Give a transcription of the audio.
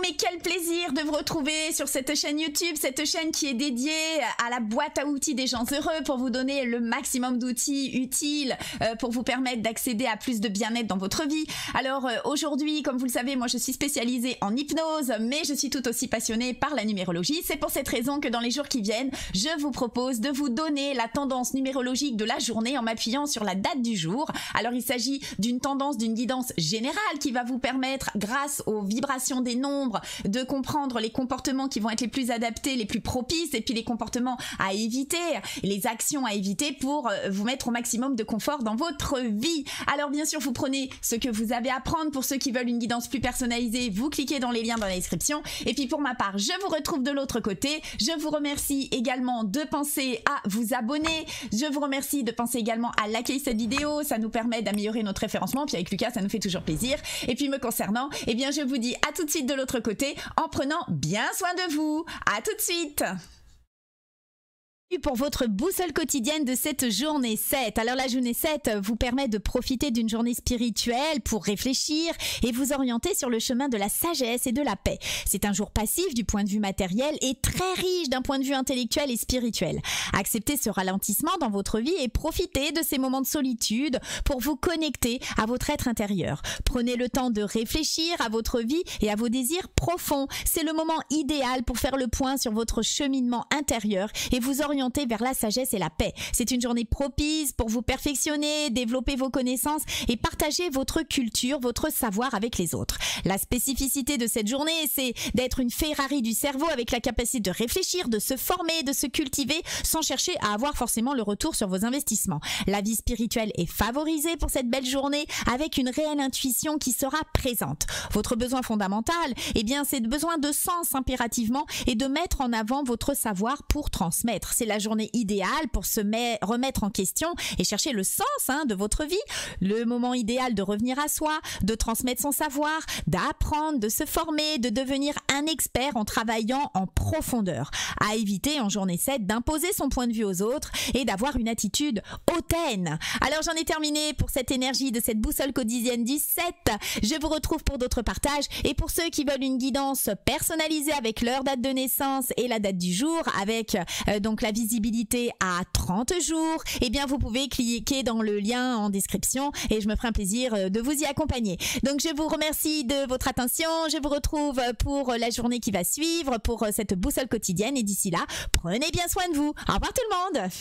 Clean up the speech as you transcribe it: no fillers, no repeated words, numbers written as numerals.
mais quel plaisir de vous retrouver sur cette chaîne YouTube, cette chaîne qui est dédiée à la boîte à outils des gens heureux pour vous donner le maximum d'outils utiles pour vous permettre d'accéder à plus de bien-être dans votre vie. Alors aujourd'hui, comme vous le savez, moi je suis spécialisée en hypnose, mais je suis tout aussi passionnée par la numérologie. C'est pour cette raison que dans les jours qui viennent, je vous propose de vous donner la tendance numérologique de la journée en m'appuyant sur la date du jour. Alors il s'agit d'une tendance, d'une guidance générale qui va vous permettre, grâce aux vibrations des nombres, de comprendre les comportements qui vont être les plus adaptés, les plus propices, et puis les comportements à éviter, les actions à éviter pour vous mettre au maximum de confort dans votre vie. Alors bien sûr, vous prenez ce que vous avez à prendre. Pour ceux qui veulent une guidance plus personnalisée, vous cliquez dans les liens dans la description. Et puis pour ma part, je vous retrouve de l'autre côté. Je vous remercie également de penser à vous abonner. Je vous remercie de penser également à liker cette vidéo. Ça nous permet d'améliorer notre référencement. Puis avec Lucas, ça nous fait toujours plaisir. Et puis me concernant, eh bien je vous dis à tout de suite de l'autre côté en prenant bien soin de vous. À tout de suite. Pour votre boussole quotidienne de cette journée 7. Alors la journée 7 vous permet de profiter d'une journée spirituelle pour réfléchir et vous orienter sur le chemin de la sagesse et de la paix. C'est un jour passif du point de vue matériel et très riche d'un point de vue intellectuel et spirituel. Acceptez ce ralentissement dans votre vie et profitez de ces moments de solitude pour vous connecter à votre être intérieur. Prenez le temps de réfléchir à votre vie et à vos désirs profonds. C'est le moment idéal pour faire le point sur votre cheminement intérieur et vous orienter vers la sagesse et la paix. C'est une journée propice pour vous perfectionner, développer vos connaissances et partager votre culture, votre savoir avec les autres. La spécificité de cette journée, c'est d'être une Ferrari du cerveau avec la capacité de réfléchir, de se former, de se cultiver sans chercher à avoir forcément le retour sur vos investissements. La vie spirituelle est favorisée pour cette belle journée avec une réelle intuition qui sera présente. Votre besoin fondamental, eh bien, c'est le besoin de sens impérativement et de mettre en avant votre savoir pour transmettre. C'est la journée idéale pour se remettre en question et chercher le sens de votre vie. Le moment idéal de revenir à soi, de transmettre son savoir, d'apprendre, de se former, de devenir un expert en travaillant en profondeur. À éviter en journée 7 d'imposer son point de vue aux autres et d'avoir une attitude hautaine. Alors j'en ai terminé pour cette énergie de cette boussole quotidienne du 7. Je vous retrouve pour d'autres partages et pour ceux qui veulent une guidance personnalisée avec leur date de naissance et la date du jour avec donc la visibilité à 30 jours, eh bien vous pouvez cliquer dans le lien en description et je me ferai un plaisir de vous y accompagner. Donc je vous remercie de votre attention, je vous retrouve pour la journée qui va suivre, pour cette boussole quotidienne et d'ici là, prenez bien soin de vous. Au revoir tout le monde.